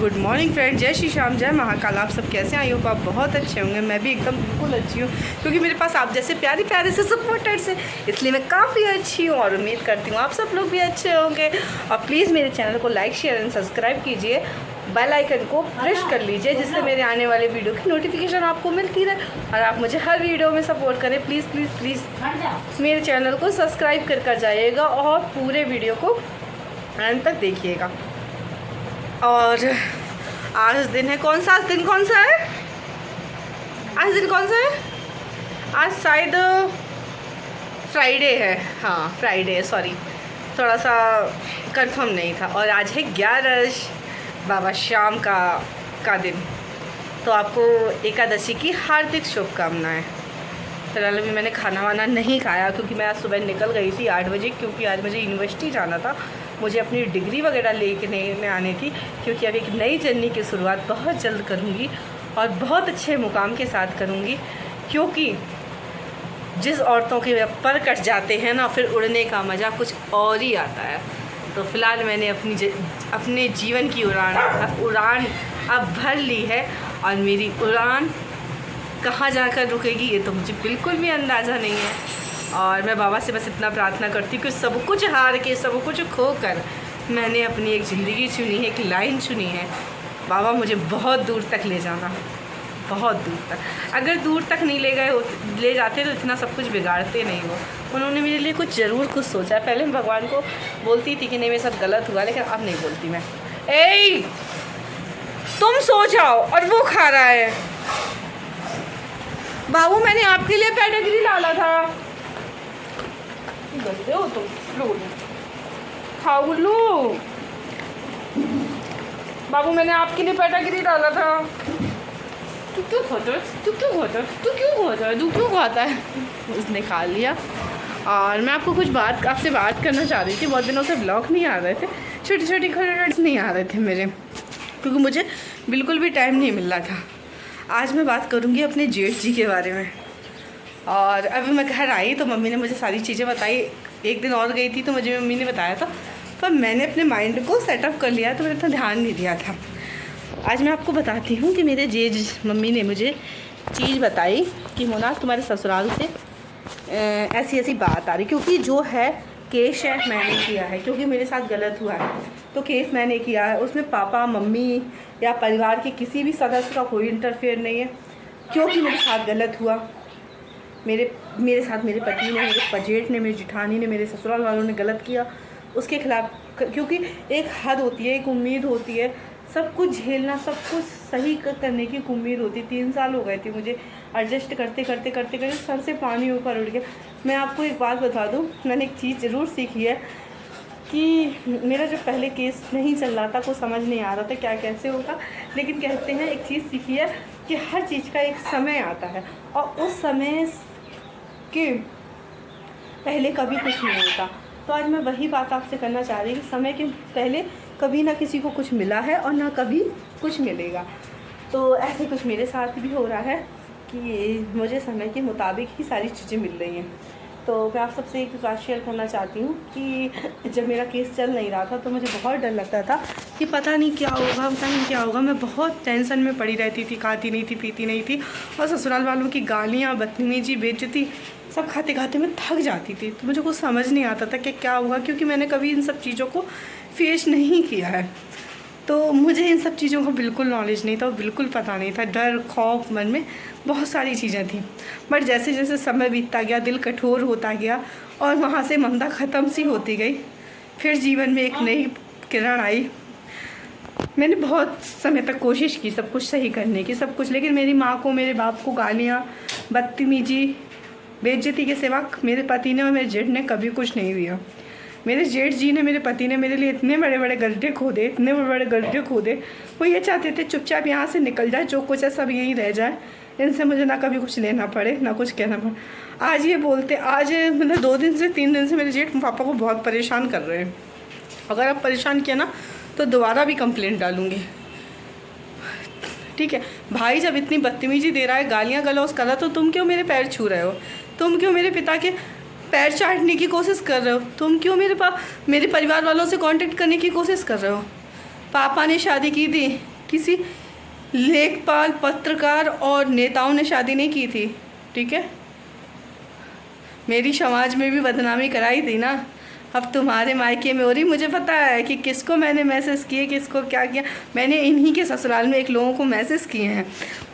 Good morning friend, जय श्री श्याम, जय महाकाल। आप सब कैसे हैं? आई होप आप बहुत अच्छे होंगे। मैं भी एकदम बिल्कुल अच्छी हूँ क्योंकि मेरे पास आप जैसे प्यारे प्यारे से सपोर्टर्स हैं, इसलिए मैं काफ़ी अच्छी हूँ और उम्मीद करती हूँ आप सब लोग भी अच्छे होंगे। और प्लीज़ मेरे चैनल को लाइक शेयर एंड सब्सक्राइब कीजिए, बेल आइकन को प्रेस कर लीजिए जिससे मेरे आने वाले वीडियो की नोटिफिकेशन आपको मिलती रहे और आप मुझे हर वीडियो में सपोर्ट करें। प्लीज़ प्लीज़ प्लीज़ मेरे चैनल को सब्सक्राइब कर जाइएगा और पूरे वीडियो को एंड तक देखिएगा। और आज दिन है कौन सा? आज दिन कौन सा है? आज दिन कौन सा है? आज शायद फ्राइडे है। हाँ फ्राइडे है, सॉरी थोड़ा सा कंफर्म नहीं था। और आज है 11 बाबा श्याम का दिन। तो आपको एकादशी की हार्दिक शुभकामनाएं। फिलहाल अभी मैंने खाना वाना नहीं खाया क्योंकि मैं आज सुबह निकल गई थी 8 बजे, क्योंकि आज मुझे यूनिवर्सिटी जाना था। मुझे अपनी डिग्री वगैरह लेके आनी थी क्योंकि अब एक नई जर्नी की शुरुआत बहुत जल्द करूँगी और बहुत अच्छे मुकाम के साथ करूँगी। क्योंकि जिस औरतों के पर कट जाते हैं ना, फिर उड़ने का मज़ा कुछ और ही आता है। तो फ़िलहाल मैंने अपने जीवन की उड़ान अब भर ली है और मेरी उड़ान कहाँ जाकर रुकेगी ये तो मुझे बिल्कुल भी अंदाज़ा नहीं है। और मैं बाबा से बस इतना प्रार्थना करती हूँ कि सब कुछ हार के, सब कुछ खो कर मैंने अपनी एक ज़िंदगी चुनी है, एक लाइन चुनी है। बाबा मुझे बहुत दूर तक ले जाना, बहुत दूर तक। अगर दूर तक नहीं ले जाते तो इतना सब कुछ बिगाड़ते नहीं हो। उन्होंने मेरे लिए कुछ ज़रूर कुछ सोचा है। पहले मैं भगवान को बोलती थी कि नहीं मेरे साथ गलत हुआ, लेकिन अब नहीं बोलती मैं। ए तुम सो जाओ और वो खा रहा है। बाबू मैंने आपके लिए पेडिग्री डाला था। गंदे हो तुम, लो खाओ लो। बाबू मैंने आपके लिए पेडिग्री डाला था। तू क्यों खाता है? तू क्यों खाता है? तू क्यों खाता है? तू क्यों खाता है? उसने खा लिया। और मैं आपको कुछ आपसे बात करना चाह रही थी। बहुत दिनों से ब्लॉग नहीं आ रहे थे, छोटी छोटी खड़े नहीं आ रहे थे मेरे, क्योंकि मुझे बिल्कुल भी टाइम नहीं मिल रहा था। आज मैं बात करूँगी अपने जेठ जी के बारे में। और अभी मैं घर आई तो मम्मी ने मुझे सारी चीज़ें बताई। एक दिन और गई थी तो मुझे मम्मी ने बताया था, पर मैंने अपने माइंड को सेटअप कर लिया तो मैंने इतना ध्यान नहीं दिया था। आज मैं आपको बताती हूँ कि मेरे मम्मी ने मुझे चीज़ बताई कि मोना तुम्हारे ससुराल से ऐसी ऐसी बात आ रही, क्योंकि जो है केस है मैंने किया है, क्योंकि मेरे साथ गलत हुआ है तो केस मैंने किया है। उसमें पापा मम्मी या परिवार के किसी भी सदस्य का कोई इंटरफेयर नहीं है, क्योंकि मेरे साथ गलत हुआ। मेरे साथ मेरे पति ने, मेरे पजेठ ने, मेरी जिठानी ने, मेरे ससुराल वालों ने गलत किया। उसके खिलाफ, क्योंकि एक हद होती है, एक उम्मीद होती है, सब कुछ झेलना, सब कुछ सही करने की एक उम्मीद होती। 3 साल हो गए थे मुझे एडजस्ट करते करते करते करते सर से पानी ऊपर उड़ गया। मैं आपको एक बात बता दूं, मैंने एक चीज़ ज़रूर सीखी है कि मेरा जो पहले केस नहीं चल रहा था, कुछ समझ नहीं आ रहा था क्या कैसे होगा, लेकिन कहते हैं एक चीज़ सीखी है कि हर चीज़ का एक समय आता है और उस समय के पहले कभी कुछ नहीं होता। तो आज मैं वही बात आपसे करना चाह रही हूँ कि समय के पहले कभी ना किसी को कुछ मिला है और ना कभी कुछ मिलेगा। तो ऐसे कुछ मेरे साथ भी हो रहा है कि मुझे समय के मुताबिक ही सारी चीज़ें मिल रही हैं। तो मैं आप सबसे एक बात शेयर करना चाहती हूँ कि जब मेरा केस चल नहीं रहा था तो मुझे बहुत डर लगता था कि पता नहीं क्या होगा, पता नहीं क्या होगा। मैं बहुत टेंशन में पड़ी रहती थी, खाती नहीं थी, पीती नहीं थी, और ससुराल वालों की गालियाँ, बदतमीजी, बेइज्जती सब खाते खाते मैं थक जाती थी। तो मुझे कुछ समझ नहीं आता था कि क्या होगा, क्योंकि मैंने कभी इन सब चीज़ों को फेस नहीं किया है। तो मुझे इन सब चीज़ों का बिल्कुल नॉलेज नहीं था, बिल्कुल पता नहीं था। डर, खौफ, मन में बहुत सारी चीज़ें थी। बट जैसे जैसे समय बीतता गया, दिल कठोर होता गया और वहाँ से ममता ख़त्म सी होती गई। फिर जीवन में एक नई किरण आई। मैंने बहुत समय तक कोशिश की सब कुछ सही करने की, सब कुछ, लेकिन मेरी माँ को, मेरे बाप को गालियाँ, बदतमीजी, बेइज्जती के सिवा मेरे पति ने और मेरे जेठ ने कभी कुछ नहीं दिया। मेरे जेठ जी ने, मेरे पति ने मेरे लिए इतने बड़े बड़े गड्ढे खोदे, इतने बड़े बड़े गड्ढे खोदे। वो ये चाहते थे चुपचाप यहाँ से निकल जाए, जो कुछ है सब यहीं रह जाए, इनसे मुझे ना कभी कुछ लेना पड़े, ना कुछ कहना पड़े। आज ये बोलते, आज मतलब 2 दिन से 3 दिन से मेरे जेठ पापा को बहुत परेशान कर रहे हैं। अगर आप परेशान किया ना तो दोबारा भी कंप्लेंट डालूँगी, ठीक है? भाई जब इतनी बदतमीजी दे रहा है, गालियाँ गलौज कर रहा है, तो तुम क्यों मेरे पैर छू रहे हो? तुम क्यों मेरे पिता के पैर चाटने की कोशिश कर रहे हो? तुम क्यों मेरे परिवार वालों से कांटेक्ट करने की कोशिश कर रहे हो? पापा ने शादी की थी, किसी लेखपाल, पत्रकार और नेताओं ने शादी नहीं की थी, ठीक है। मेरी समाज में भी बदनामी कराई थी ना। अब तुम्हारे मायके में हो रही। मुझे पता है कि किसको मैंने मैसेज किए, किसको क्या किया। मैंने इन्हीं के ससुराल में एक लोगों को मैसेज किए हैं।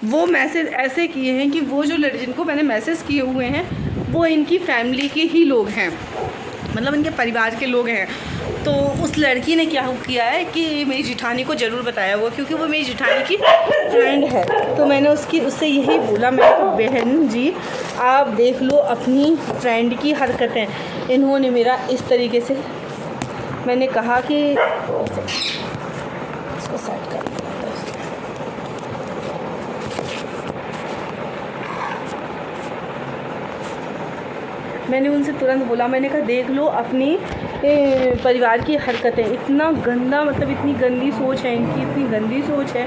वो मैसेज ऐसे किए हैं कि वो जो जिनको मैंने मैसेज किए हुए हैं वो इनकी फैमिली के ही लोग हैं, मतलब इनके परिवार के लोग हैं। तो उस लड़की ने क्या किया है कि मेरी जिठानी को ज़रूर बताया हुआ, क्योंकि वो मेरी जिठानी की फ्रेंड है। तो मैंने उससे यही बोला, मैं बहन जी आप देख लो अपनी फ्रेंड की हरकतें। इन्होंने मेरा इस तरीके से, मैंने कहा कि इसको सेट कर, मैंने उनसे तुरंत बोला, मैंने कहा देख लो अपनी परिवार की हरकतें। इतना गंदा, मतलब इतनी गंदी सोच है इनकी, इतनी गंदी सोच है।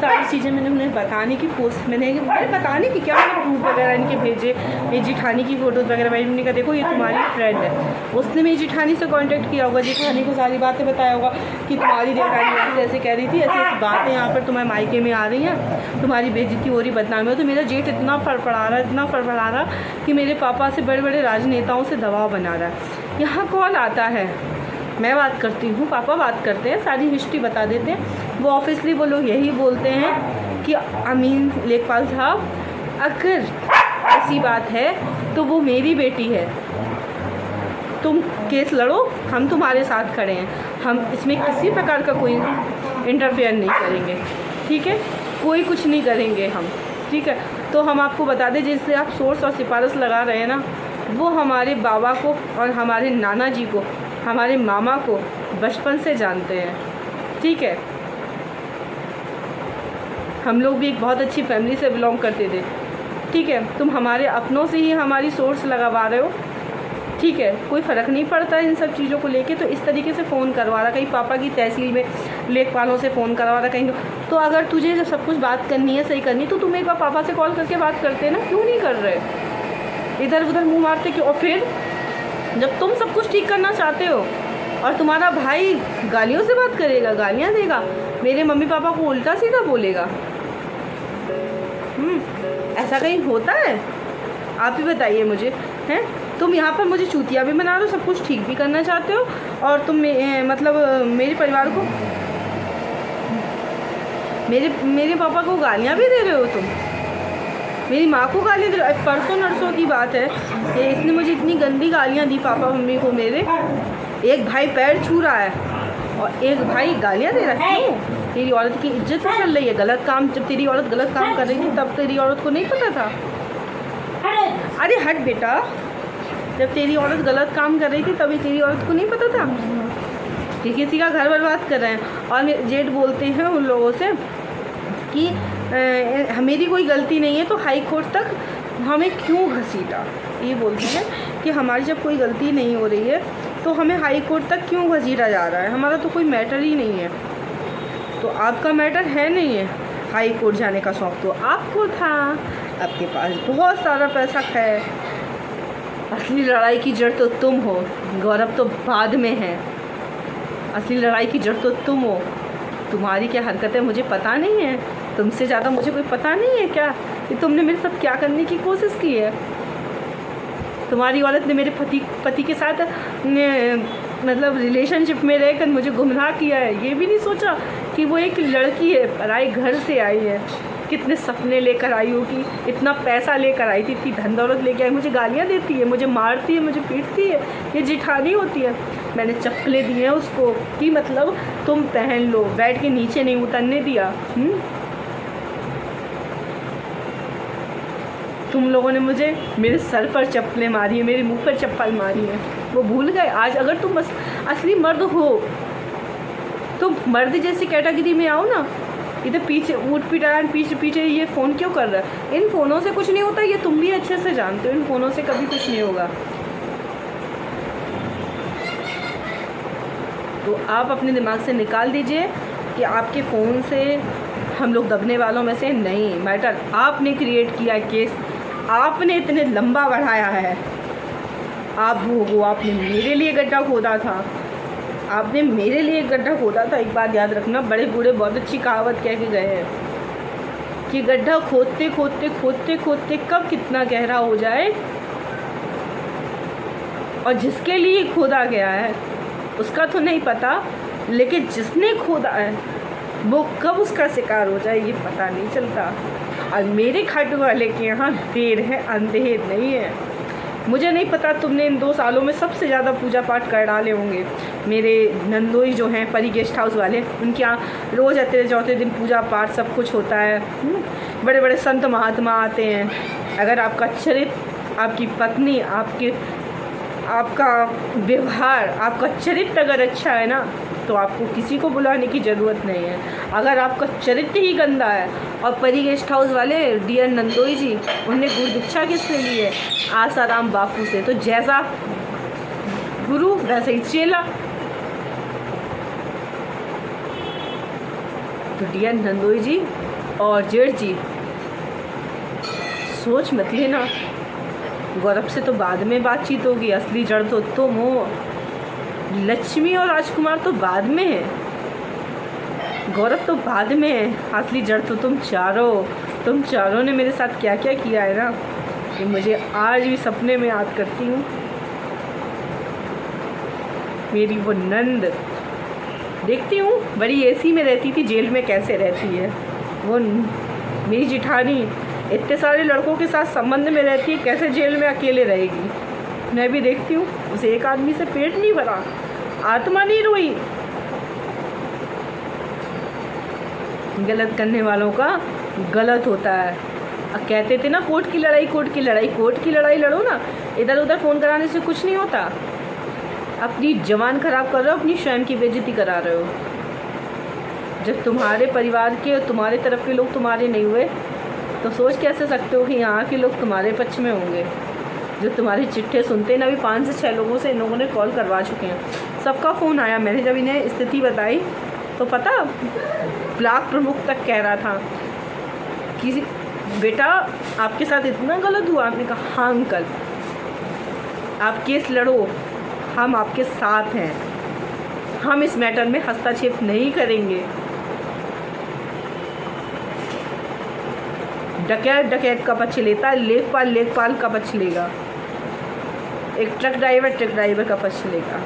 सारी चीज़ें मैंने उन्हें बताने की कोशिश, मैंने बताने की क्या, मैंने प्रूफ वगैरह इनके भेजे, मेरी जिठानी की फ़ोटोज़ वगैरह। मैंने कहा देखो ये तुम्हारी फ्रेंड है। उसने मेरी जिठानी से कांटेक्ट किया होगा, जिठानी को सारी बातें बताया होगा कि तुम्हारी जेठानी ऐसे कह रही थी, ऐसी ऐसी बातें यहाँ पर तुम्हारे मायके में आ रही हैं, तुम्हारी बेइज्जती हो रही, बदनामी हो। तो मेरा जेठ इतना फड़फड़ा रहा, इतना फड़फड़ा रहा कि मेरे पापा से बड़े बड़े राजनेताओं से दबाव बना रहा है। यहाँ कॉल आता है, मैं बात करती हूँ, पापा बात करते हैं, सारी हिस्ट्री बता देते हैं। वो ऑब्वियसली वो लोग यही बोलते हैं कि अमीन लेखपाल साहब अगर ऐसी बात है तो वो मेरी बेटी है, तुम केस लड़ो, हम तुम्हारे साथ खड़े हैं, हम इसमें किसी प्रकार का कोई इंटरफेयर नहीं करेंगे, ठीक है, कोई कुछ नहीं करेंगे हम, ठीक है। तो हम आपको बता दें, जिससे आप सोर्स और सिफारिश लगा रहे हैं ना, वो हमारे बाबा को और हमारे नाना जी को, हमारे मामा को बचपन से जानते हैं, ठीक है। हम लोग भी एक बहुत अच्छी फैमिली से बिलोंग करते थे, ठीक है। तुम हमारे अपनों से ही हमारी सोर्स लगवा रहे हो, ठीक है, कोई फ़र्क नहीं पड़ता इन सब चीज़ों को लेके। तो इस तरीके से फ़ोन करवा रहा, कहीं पापा की तहसील में लेखपालों से फ़ोन करवा रहा, कहीं तो अगर तुझे जब सब कुछ बात करनी है, सही करनी, तो तुम एक बार पापा से कॉल करके बात करते ना, क्यों नहीं कर रहे, इधर उधर मुंह मारते क्यों। और फिर जब तुम सब कुछ ठीक करना चाहते हो और तुम्हारा भाई गालियों से बात करेगा, गालियाँ देगा, मेरे मम्मी पापा को उल्टा सीधा बोलेगा, ऐसा कहीं होता है? आप ही बताइए मुझे, हैं? तुम यहाँ पर मुझे चूतिया भी बना रहे हो, सब कुछ ठीक भी करना चाहते हो, और तुम मतलब मेरे परिवार को, मेरे पापा को गालियाँ भी दे रहे हो तुम, मेरी माँ को गालियाँ दे रहे हो। परसों नरसों की बात है, इसने मुझे इतनी गंदी गालियाँ दी पापा मम्मी को मेरे। एक भाई पैर छू रहा है और एक भाई गालियाँ दे रहा है। क्यों? तेरी औरत की इज्जत नहीं चल रही है, गलत काम, जब तेरी औरत गलत काम कर रही थी तब तेरी औरत को नहीं पता था? अरे हट बेटा, जब तेरी औरत गलत काम कर रही थी तभी तेरी औरत को नहीं पता था कि किसी का घर बर्बाद कर रहे हैं। और जेठ बोलते हैं उन लोगों से कि मेरी कोई गलती नहीं है तो हाई कोर्ट तक हमें क्यों घसीटा। ये बोलते हैं कि हमारी जब कोई गलती नहीं हो रही है तो हमें हाई कोर्ट तक क्यों घसीटा जा रहा है, हमारा तो कोई मैटर ही नहीं है। तो आपका मैटर है नहीं है, हाई कोर्ट जाने का शौक़ तो आपको था, आपके पास बहुत सारा पैसा है। असली लड़ाई की जड़ तो तुम हो, गौरव तो बाद में है। असली लड़ाई की जड़ तो तुम हो। तुम्हारी क्या हरकतें मुझे पता नहीं है, तुमसे ज़्यादा मुझे कोई पता नहीं है क्या कि तुमने मेरे साथ क्या करने की कोशिश की है। तुम्हारी औरत ने मेरे पति के साथ मतलब रिलेशनशिप में रहकर मुझे गुमराह किया है। ये भी नहीं सोचा कि वो एक लड़की है, पराए घर से आई है, कितने सपने लेकर आई होगी, इतना पैसा लेकर आई थी, इतनी धन दौलत लेकर आई, मुझे गालियाँ देती है, मुझे मारती है, मुझे पीटती है, ये जिठानी होती है। मैंने चप्पलें दी हैं उसको कि मतलब तुम पहन लो, बैठ के नीचे नहीं उतरने दिया। तुम लोगों ने मुझे मेरे सर पर चप्पलें मारी है, मेरे मुंह पर चप्पल मारी है, वो भूल गए। आज अगर तुम बस असली मर्द हो तो मर्द जैसी कैटेगरी में आओ ना। इधर पीछे ऊट पिटान, पीछे पीछे ये फ़ोन क्यों कर रहा है? इन फ़ोनों से कुछ नहीं होता, ये तुम भी अच्छे से जानते हो, इन फ़ोनों से कभी कुछ नहीं होगा। तो आप अपने दिमाग से निकाल दीजिए कि आपके फ़ोन से हम लोग दबने वालों में से नहीं। मैटर आपने क्रिएट किया केस, आपने इतने लंबा बढ़ाया है, आप भोगो। आपने मेरे लिए गड्ढा खोदा था, आपने मेरे लिए एक गड्ढा खोदा था, एक बात याद रखना। बड़े बूढ़े बहुत अच्छी कहावत कह के गए हैं कि गड्ढा खोदते खोदते खोदते खोदते कब कितना गहरा हो जाए, और जिसके लिए खोदा गया है उसका तो नहीं पता, लेकिन जिसने खोदा है वो कब उसका शिकार हो जाए ये पता नहीं चलता। और मेरे खाटू वाले के यहाँ देर है अंधेर नहीं है। मुझे नहीं पता, तुमने इन 2 सालों में सबसे ज़्यादा पूजा पाठ कर डाले होंगे। मेरे नंदोई जो हैं परी गेस्ट हाउस वाले, उनके यहाँ रोज़ आते चौथे दिन पूजा पाठ सब कुछ होता है। बड़े बड़े संत महात्मा आते हैं। अगर आपका चरित्र, आपकी पत्नी, आपका व्यवहार, आपका चरित्र अगर अच्छा है ना, तो आपको किसी को बुलाने की ज़रूरत नहीं है। अगर आपका चरित्र ही गंदा है, और परी गेस्ट हाउस वाले डियर नंदोई जी, उनने गुरु दीक्षा किससे ली है? आसाराम बापू से। तो जैसा गुरु वैसे ही चेला। तो डियर नंदोई जी और जेठ जी, सोच मत लेना, गौरव से तो बाद में बातचीत होगी, असली जड़ तो तुम हो। लक्ष्मी और राजकुमार तो बाद में है, गौरव तो बाद में है, असली जड़ तो तुम चारों ने मेरे साथ क्या क्या किया है ना, कि मुझे आज भी सपने में याद करती हूँ। मेरी वो नंद देखती हूँ, बड़ी एसी में रहती थी, जेल में कैसे रहती है वो मेरी जिठानी, इतने सारे लड़कों के साथ संबंध में रहती है, कैसे जेल में अकेले रहेगी। मैं भी देखती हूँ, उसे एक आदमी से पेट नहीं भरा, आत्मा नहीं रोई। गलत करने वालों का गलत होता है। अब कहते थे ना कोर्ट की लड़ाई लड़ो ना, इधर उधर फ़ोन कराने से कुछ नहीं होता। अपनी जवान ख़राब कर रहे हो, अपनी स्वयं की बेइज्जती करा रहे हो। जब तुम्हारे परिवार के और तुम्हारे तरफ के लोग तुम्हारे नहीं हुए, तो सोच कैसे सकते हो कि यहाँ के लोग तुम्हारे पक्ष में होंगे। जो तुम्हारी चिट्ठे सुनते हैं ना, अभी 5 से 6 लोगों से इन लोगों ने कॉल करवा चुके हैं, सबका फ़ोन आया। मैंने जब इन्हें स्थिति बताई तो पता, ब्लॉक प्रमुख तक कह रहा था कि बेटा आपके साथ इतना गलत हुआ। आपने कहा हाँ अंकल, आप केस लड़ो, हम आपके साथ हैं, हम इस मैटर में हस्तक्षेप नहीं करेंगे। डकैत का पक्ष लेता है, लेखपाल का पक्ष लेगा, एक ट्रक ड्राइवर का पक्ष लेगा।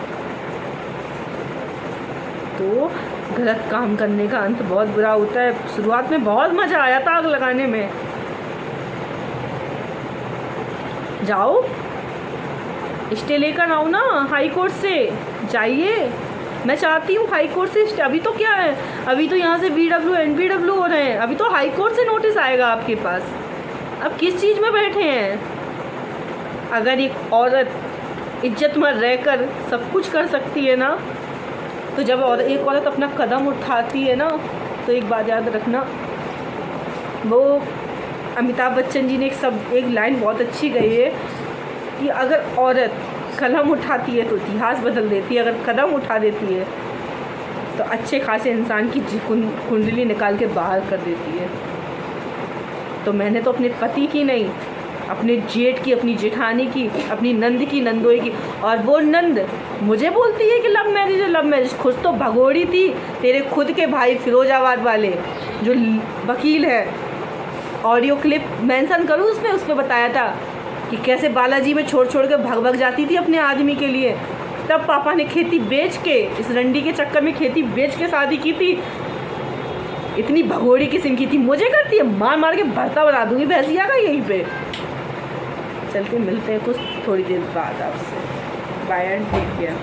तो गलत काम करने का अंत बहुत बुरा होता है। शुरुआत में बहुत मज़ा आया था आग लगाने में। जाओ स्टे लेकर आओ ना हाई कोर्ट से, जाइए। मैं चाहती हूँ हाई कोर्ट से। अभी तो क्या है, अभी तो यहाँ से BW NBW हो रहे हैं, अभी तो हाई कोर्ट से नोटिस आएगा आपके पास। अब किस चीज़ में बैठे हैं? अगर एक औरत इज्जतमंद रहकर सब कुछ कर सकती है ना, तो जब एक औरत अपना कदम उठाती है ना, तो एक बात याद रखना, वो अमिताभ बच्चन जी ने एक लाइन बहुत अच्छी कही है कि अगर औरत कलम उठाती है तो इतिहास बदल देती है, अगर कदम उठा देती है तो अच्छे खासे इंसान की कुंडली निकाल के बाहर कर देती है। तो मैंने तो अपने पति की नहीं, अपने जेठ की, अपनी जेठानी की, अपनी नंद की, नंदोई की, और वो नंद मुझे बोलती है कि लव मैरिज। खुद तो भगोड़ी थी तेरे खुद के भाई फिरोजाबाद वाले जो वकील है। ऑडियो क्लिप मेंशन करूँ उसमें, उस पर बताया था कि कैसे बालाजी में छोड़ के भग जाती थी अपने आदमी के लिए। तब पापा ने खेती बेच के, इस रंडी के चक्कर में खेती बेच के शादी की थी। इतनी भगोड़ी किस्म की थी, मुझे करती है, मार के भरता बना दूंगी भैंसिया का यहीं पे। चलते मिलते हैं कुछ थोड़ी देर बाद आपसे। Bye and take care.